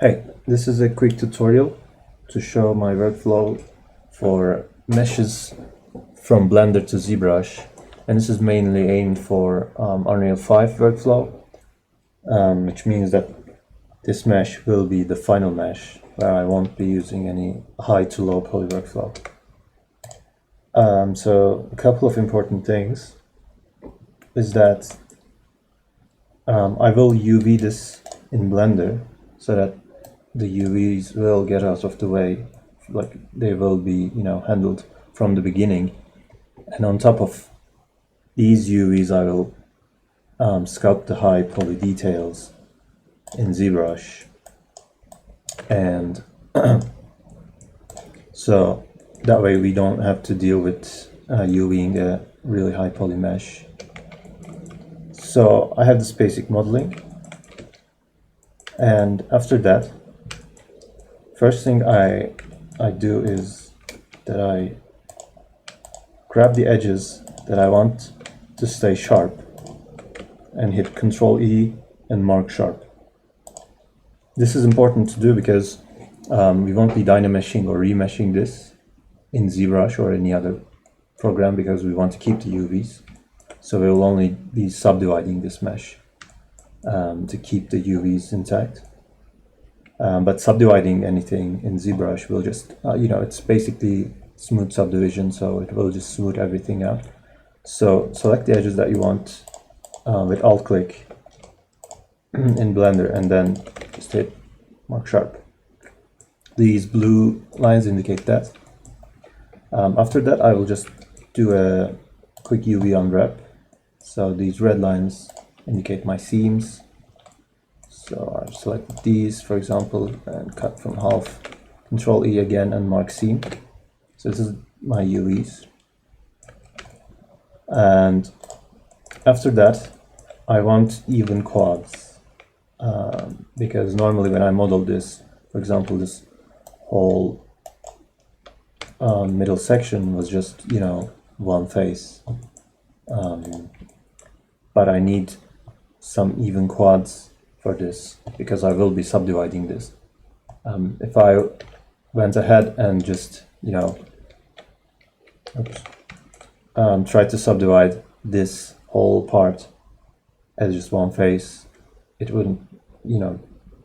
Hey, this is a quick tutorial to show my workflow for meshes from Blender to ZBrush, and this is mainly aimed for Unreal 5 workflow, which means that this mesh will be the final mesh where I won't be using any high to low poly workflow. So a couple of important things is that I will UV this in Blender so that the UVs will get out of the way, like they will be, handled from the beginning. And on top of these UVs, I will sculpt the high poly details in ZBrush. And so that way we don't have to deal with UVing a really high poly mesh. So I have this basic modeling, and after that, first thing I do is that I grab the edges that I want to stay sharp and hit Ctrl E and mark sharp. This is important to do because we won't be dynameshing or remeshing this in ZBrush or any other program because we want to keep the UVs. So we will only be subdividing this mesh to keep the UVs intact. But subdividing anything in ZBrush will just, it's basically smooth subdivision, so it will just smooth everything out. So select the edges that you want with Alt-click in Blender, and then just hit mark sharp. These blue lines indicate that. After that, I will just do a quick UV unwrap. So these red lines indicate my seams. So I've selected these, for example, and cut from half. Ctrl E again and mark seam. So this is my UVs. And after that, I want even quads. Because normally when I model this, for example, this whole middle section was just, one face. But I need some even quads for this because I will be subdividing this. If I went ahead and just, tried to subdivide this whole part as just one face, it wouldn't,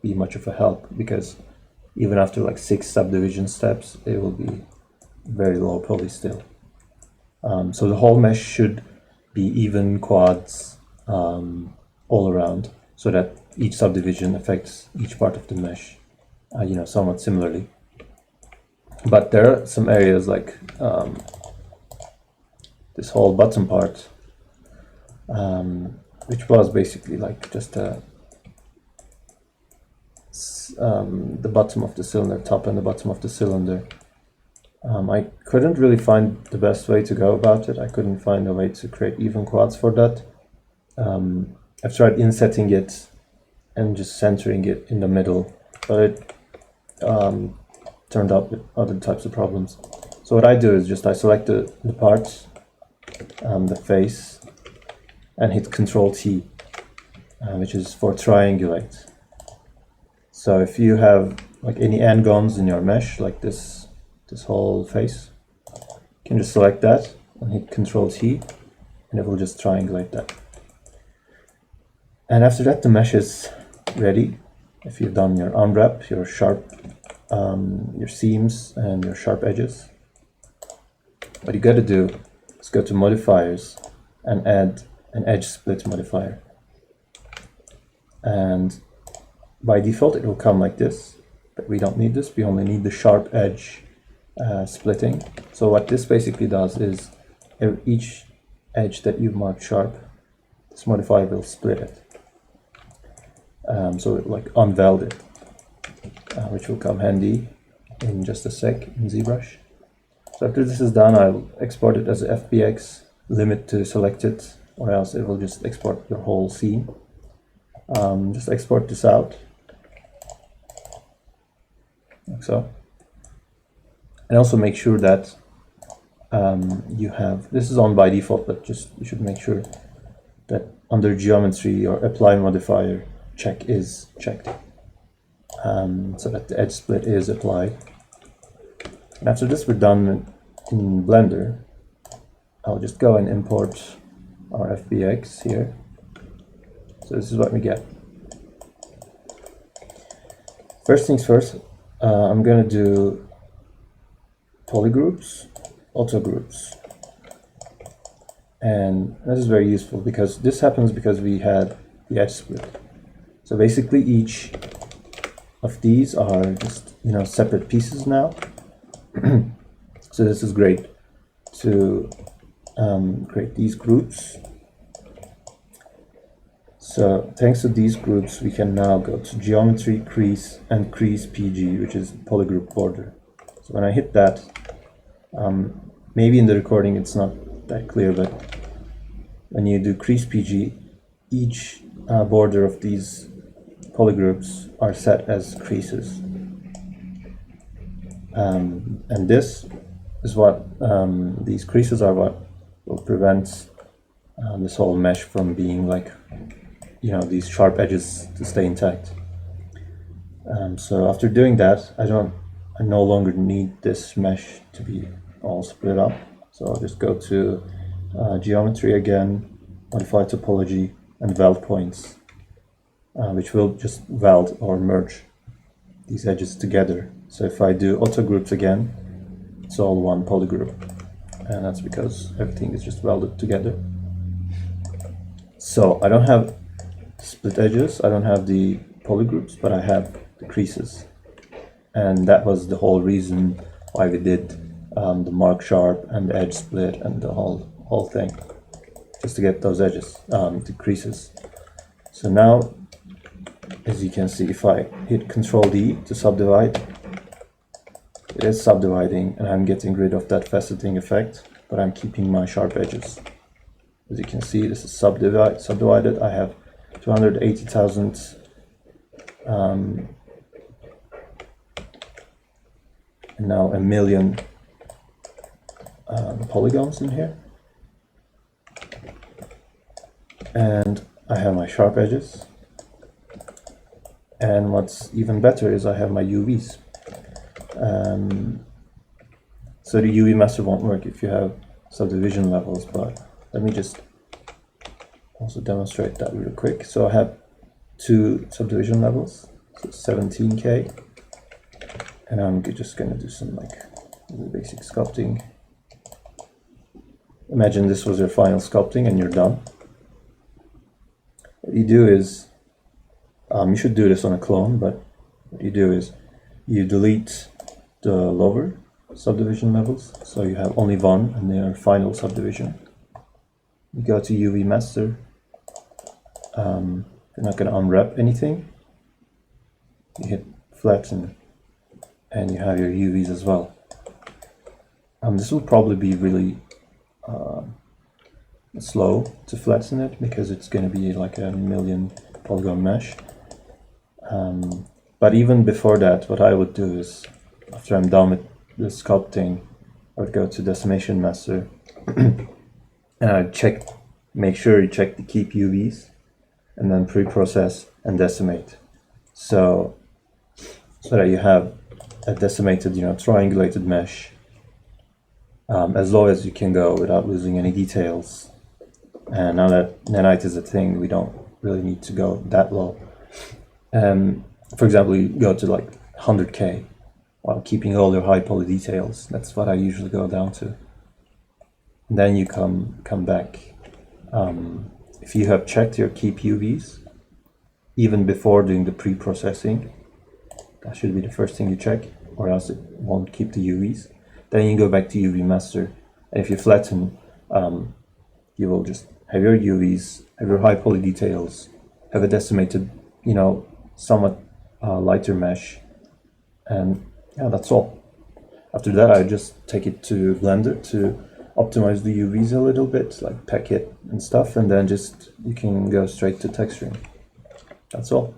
be much of a help, because even after like 6 subdivision steps, it will be very low poly still. So the whole mesh should be even quads all around, so that each subdivision affects each part of the mesh, somewhat similarly. But there are some areas like this whole bottom part, which was basically like just the bottom of the cylinder, top and the bottom of the cylinder. I couldn't really find the best way to go about it. I couldn't find a way to create even quads for that. I've tried insetting it and just centering it in the middle, but it turned up with other types of problems. So what I do is just I select the parts, the face, and hit Ctrl T, which is for triangulate. So if you have like any n-gons in your mesh, like this whole face, you can just select that and hit Ctrl T, and it will just triangulate that. And after that, the mesh is ready. If you've done your unwrap, your sharp, your seams and your sharp edges, what you got to do is go to modifiers and add an edge split modifier. And by default, it will come like this, but we don't need this. We only need the sharp edge splitting. So what this basically does is each edge that you mark sharp, this modifier will split it. So it like unveld it, which will come handy in just a sec in ZBrush. So after this is done, I'll export it as a FBX, limit to selected, or else it will just export your whole scene. Just export this out, like so. And also make sure that you have, this is on by default, but just you should make sure that under geometry or apply modifier check is checked. so that the edge split is applied. And after this, we're done in Blender. I'll just go and import our FBX here. So this is what we get. First things first, I'm going to do polygroups, auto groups. And this is very useful because this happens because we had the edge split. So basically each of these are just, separate pieces now. So this is great to create these groups. So thanks to these groups, we can now go to geometry, crease, and crease PG, which is polygroup border. So when I hit that, maybe in the recording it's not that clear, but when you do crease PG, each border of these polygroups are set as creases. And this is what, these creases are what will prevent this whole mesh from being like, these sharp edges to stay intact. So after doing that, I no longer need this mesh to be all split up. So I'll just go to geometry again, modify topology, and weld points, which will just weld or merge these edges together. So if I do auto groups again, it's all one polygroup, and that's because everything is just welded together. So I don't have split edges, I don't have the polygroups, but I have the creases. And that was the whole reason why we did the mark sharp and the edge split and the whole thing, just to get those edges, the creases. So now, as you can see, if I hit Control D to subdivide, it is subdividing, and I'm getting rid of that faceting effect, but I'm keeping my sharp edges. As you can see, this is subdivided. I have 280,000 and now 1 million polygons in here. And I have my sharp edges. And what's even better is I have my UVs. So the UV master won't work if you have subdivision levels, but let me just also demonstrate that real quick. So I have 2 subdivision levels, so 17K, and I'm just going to do some basic sculpting. Imagine this was your final sculpting and you're done. What you do is, you should do this on a clone, but what you do is you delete the lower subdivision levels, so you have only one and they are final subdivision. You go to UV master. You're not going to unwrap anything. You hit flatten, and you have your UVs as well. This will probably be really slow to flatten it because it's going to be like a 1 million polygon mesh. But even before that, what I would do is, after I'm done with the sculpting, I would go to decimation master and I'd make sure you check the keep UVs and then pre-process and decimate. So that you have a decimated, triangulated mesh as low as you can go without losing any details. And now that nanite is a thing, we don't really need to go that low. For example, you go to like 100K while keeping all your high poly details. That's what I usually go down to. And then you come back. If you have checked your keep UVs, even before doing the pre-processing, that should be the first thing you check, or else it won't keep the UVs. Then you go back to UV master, and if you flatten, you will just have your UVs, have your high poly details, have a decimated, somewhat lighter mesh, and yeah, that's all. After that, I just take it to Blender to optimize the UVs a little bit, like pack it and stuff, and then you can go straight to texturing. That's all.